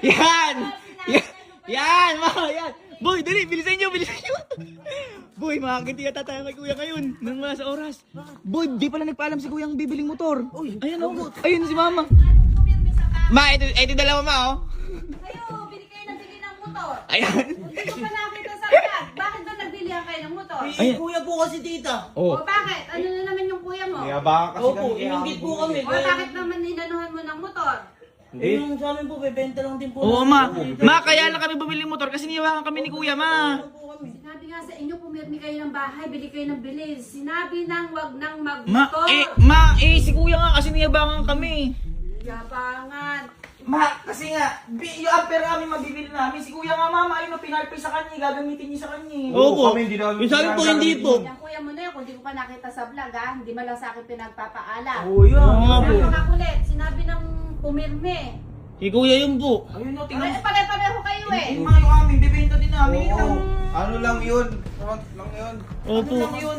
Yan! Yan! Yan! Boy, dali! Bilisan nyo! Boy, makaganti yata tayo kay kuya ngayon. Nang wala sa oras. Boy, di pala nagpaalam si kuya ang bibiling motor. Ayan o. Ayun si mama. Ma, ito dalawa ma oh. Kayo, bili kayo ng motor. Ayan. Hindi ko pa nakita sa vlog. Bakit ba nagbilihan kayo ng motor? Ay. Kuya po kasi tita. Oh. O bakit? Ano na naman yung kuya mo? baka kasi Opo, iningit po kami. O bakit naman inanuhan mo ng motor? Eh, yung sa amin po, bebenta lang din po. Oo ma. Ma, kaya lang kami bumili motor kasi niyawakan kami ni kuya ma. Sinabi nga sa inyo, pumirmi kayo ng bahay, bili kayo ng bilis. Sinabi nang wag nang Ma, magmotor. si kuya nga kasi niyabangan kami. Yabangan. Ma, kasi nga, yung ampere namin mabibili namin. Si kuya nga mama, ayun o, pinalpay sa kanya, gagamitin niya sa kanya. Opo. kami hindi namin Yung sa amin po, hindi po. Yung kuya mo na yun, kung di ko pa nakita sa vlog ha, hindi man lang sa akin pinagpapaalam. Oo, yun. Oo nga po. Napakakulit, sinabi ng pumirmi. Si kuya yun po. Ayun o, Ay, tingnan. pare-pareho kayo eh. Yung mga yung amin, bibenta din namin. Oo. Ano lang yun? Front lang yun. Opo. Ano lang yun?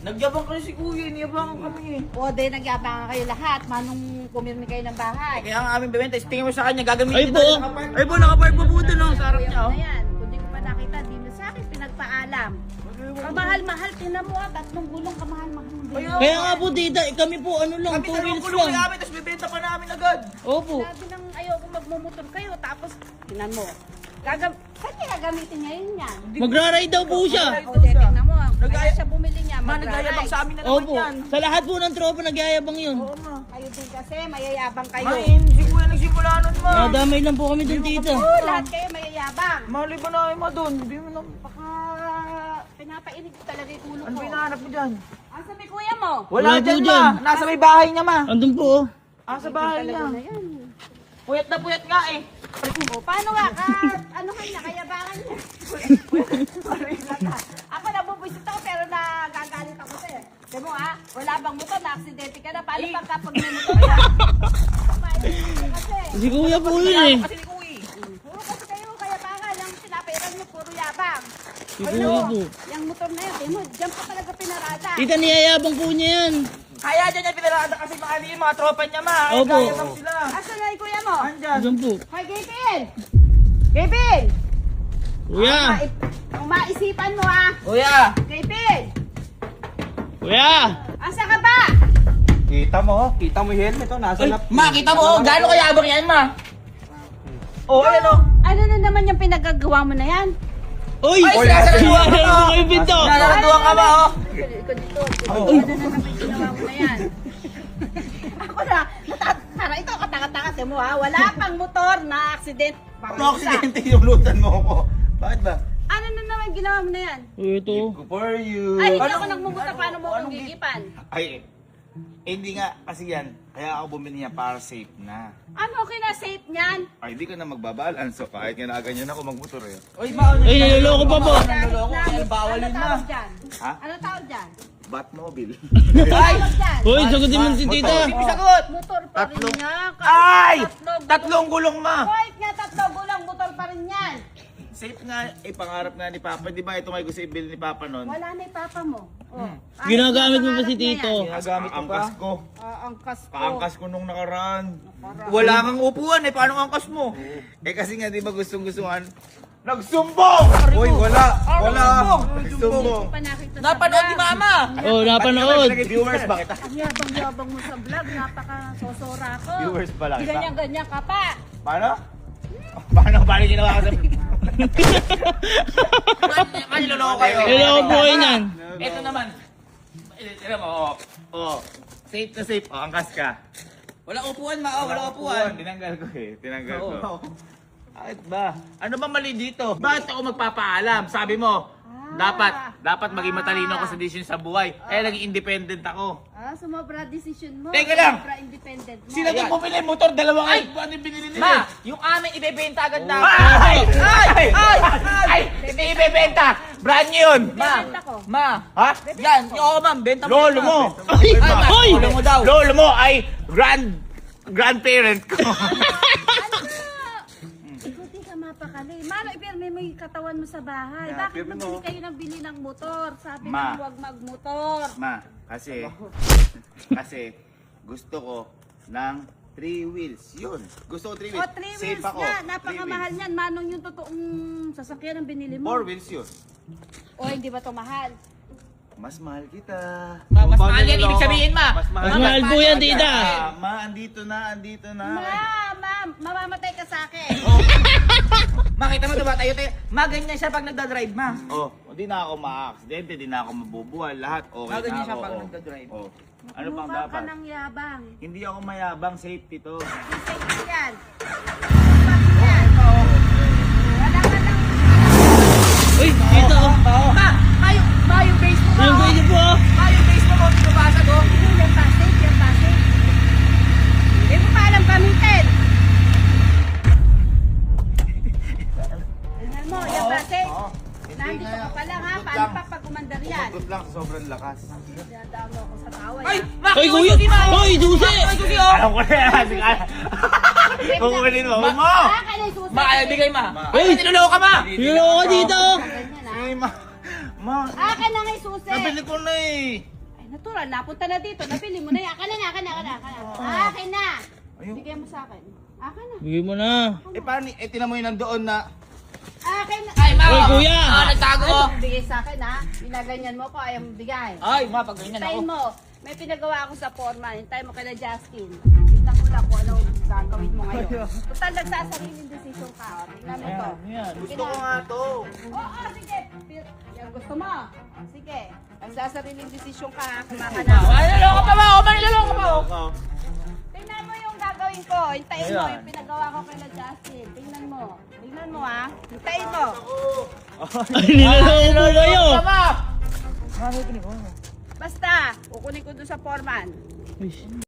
Nagyabang kasi si kuya, niyabangan kami. O, de, nagyabangan kayo lahat. Manong pumirmi kayo ng bahay. Kaya ang aming bibenta, tingin mo sa kanya, gagamitin Ay po. Ay po, nakapark po po doon, sa harap Kuya niya. mo na yan. Kung di ko pa nakita, di mo sa akin pinagpaalam. Kamahal-mahal, tinan mo ah, 3 gulong kamahal-mahal. Kaya nga po tita, kami po ano lang, Kami 2 sa wheels kulong lang. namin, tapos bibenta pa namin agad. Opo. Sabi nang ayoko magmumotor kayo, tapos tinan mo. Saan niya gagamitin niya yun yan? Magra-ride daw po siya. O, de, tingnan mo. Kaya Nagaya- siya bumili niya, Ma, nagayabang sa amin na naman Opo. yan. Sa lahat po ng tropa nagyayabang yun. Oo, ma. Kayo din kasi, mayayabang kayo. Ma, hindi kuya nagsimula nun, ma. Nadamay lang po kami dun tita. Oo, lahat kayo mayayabang. Mali ba namin, ma, doon? Hindi mo na... Baka pinapainig ko talaga yung ulo Ano ko. ba hinahanap mo dyan? Asa may kuya mo? Wala Wala dyan, po ma. dyan. Nasa may bahay niya, ma. Andun po oh. Sa bahay niya. Talaga na yan. Puyat na puyat nga eh. O, paano nga? Ano kanya? Kayabangan niya. Ako nabubwisit ako pero nagagalit ako sa'yo. Sabi mo ha, wala bang motor, na-aksidente ka na. Paano pag kapag may motor ka? Kasi, Si kuya po yun eh. Kasi ni kuya. puro kasi kayo kayabangan. Yung pinapairan niyo, puro yabang. Si kuya po. Yung motor na yun, mo, dyan pa talaga pinarada. Tita, niyayabang po niya yan. Kaya dyan niya pinalakad kasi yung mga tropa niya, ma. Ay, Opo. gaya lang sila. Asa na yung kuya mo? Andyan. Andun po. Hoy, Gavin! Gavin! Kuya! Kung maisipan mo ha, Kuya. Gavin! Kuya! Asa ka ba? Kita mo yung helmet oh, nasa lap. Ma, kita mo, gaano kayabang yan, ma? Oh, ayan o. Ano na naman yung pinagagawa mo na yan? Oy! Ay, Kuya! sinasaraduhan ka Kuya! ba? Kuya Binto! Nalaladuan ka ba, oh? Ikaw dito. Ano na naman yung ginawa mo na yan? Ako na, natara ito, kataka-taka mo ha. Wala pang motor na accident. Ano aksidente yung lutan mo ko? Bakit ba? Ano na naman yung ginawa mo na yan? Ito. Good for you. Ay, hindi ako nagmumuta. Paano mo akong gigipan? Ay, hindi nga kasi yan. Kaya ako bumili niya para safe na. Ano kina-safe niyan? Ay, di ka na magbabalance. So, kahit nga nakaganyan ako magmotor eh. Uy, ma, Ay, niloloko pa po. Naloloko, bawal Ano yun, ma. tawag dyan? Ha? Ano tawag dyan? Batmobile. Ay! Tawag dyan? Hoy, sagutin mo si tita. Hindi sagot! Motor pa rin Tatlong- niya. Ay! Tatlong Tatlong gulong, ma! Kahit nga tatlo gulang, motor pa rin yan. Safe nga, pangarap nga ni Papa. Di ba ito may gusto i-bill ni Papa nun? Wala na yung papa mo. Oh. Ginagamit mo pa Pangarap si niya Tito. yan. Ginagamit mo Angkas pa? ko. Angkas ko. Paangkas ko nung nakaraan. Wala kang upuan eh, paano ang angkas mo? Eh kasi nga, di ba gustong-gustuhan? Nagsumbong! Uy, wala! Wala! Nagsumbong! Pa nakita sa Napanood ni vlog. mama! Oh, napanood. Viewers ba kita? Ang yabang-yabang mo sa vlog, napaka-sosora ko. Viewers pa lang kita. Ganyan-ganyan ka pa. Paano? Paano ginawa ka sa... Maniloloko kayo. Niloloko po kayo nan. Ito naman. Tignan mo, oh. Safe na safe. Oh, angkas ka. Wala upuan, ma. Oh, wala upuan. Tinanggal ko eh. Tinanggal ko. Oo. Bakit ba? Ano ba mali dito? Bakit ako magpapaalam? Sabi mo, dapat maging matalino ako sa decision sa buhay. Eh, naging independent ako. Sumobra decision mo. Teka lang. Sumobra independent mo. Sila din bumili ng motor, dalawang ay, paano yung binili nila? Ma, yung amin ibebenta agad na. Ay! Ay! Ay! Hindi ibebenta! Brand new yun! Benta ko. Ma, Ha? yan, oo ma'am, benta mo. Lolo mo! Ay! Ay, lolo mo daw. Lolo mo ay grandparent ko. Ano ka? Ikuti ka mapakali. Mano, ipirme mo yung katawan mo sa bahay. Yeah, Bakit pirme nabili mo. kayo ng bili ng motor? Sabi Ma. nang huwag magmotor. Ma, kasi gusto ko ng 3 wheels. Yun. Gusto ko 3 O, wheels. 3 Safe wheels ako. na. 3 Napakamahal wheels. niyan. Manong yung totoong sasakyan ang binili mo. 4 wheels yun. O, hindi ba ito mahal? Mas mahal kita. Mas mahal yan, ibig sabihin, ma. Mas mahal. Mas mahal po yan, tita. Andito na, andito na. Ma'am, mamamatay ka sa akin. Makita mo diba tayo? Maganyan siya pag nagdadrive, ma. Oh, hindi na ako ma-aksidente, hindi na ako mabubuhay, lahat okay na Maganyan ako. siya pag oh. nagdadrive. Oh. Ano pang Mukha ka dapat? ng yabang. Hindi ako mayabang, safety to. Safety yan. Yan. Wala ka lang. Uy, tita. Oh. Ma yung base mo, ma. Yung pwede po. Ma yung base mo, ma. Binabasag, oh. Yan pasig, yan pasig. Hindi mo pa alam gamitin. Tingnan mo, yan pasig. Oo. Nandito ka pa lang ha, Ugot paano lang. pa pag umandar yan? Ugot lang sa sobrang lakas. Dadamo ako sa tawa Ay, yan. ma. Hoy, kuya. Hoy, susi. Ay, susi, oh. Alam ko na yan. Kung kukunin mo, huwag mo! Ah, ka na yung susi. Ma, ay, bigay, ma. Hoy. Ay, niloloko ka, ma. Niloko ka dito. Ganyan ha. Ay, ma, Akin na nga yung susi. nabili ko na eh. Ay, natural, napunta na dito. Napili mo na yan. Akin na. Akin na. Ayun. Bigay mo sa akin. Akin na. Bigay mo na. Eh, paano? Eh, tinan mo yun nandoon na. Akin na. Ay, ma. Hoy, kuya. Ah, nagtago, oh. Bigay sa akin ha. Binaganyan mo ko, ayaw mo bigay. Ay, ma, pag ganyan ako. Hintayin mo. May pinagawa ako sa forma. Hintayin mo kay na Justin. Tignan ko lang kung ano gagawin mo ngayon. Total, nagsasariling decision ka. O, tignan mo ito. Gusto ko nga to. Oo, sige. Yan gusto mo. Sige. Nagsasariling decision ka. Kumakana. Ay, niloloko pa, ma. Oh, ma, niloloko pa, oh. Tingnan mo yung gagawin ko. Hintayin mo yung pinagawa ko kay na Justin. Tingnan mo. Tingnan mo ha. Hintayin mo. Ay, niloloko po kayo. Ma. Basta, kukunin ko doon sa foreman. Uy.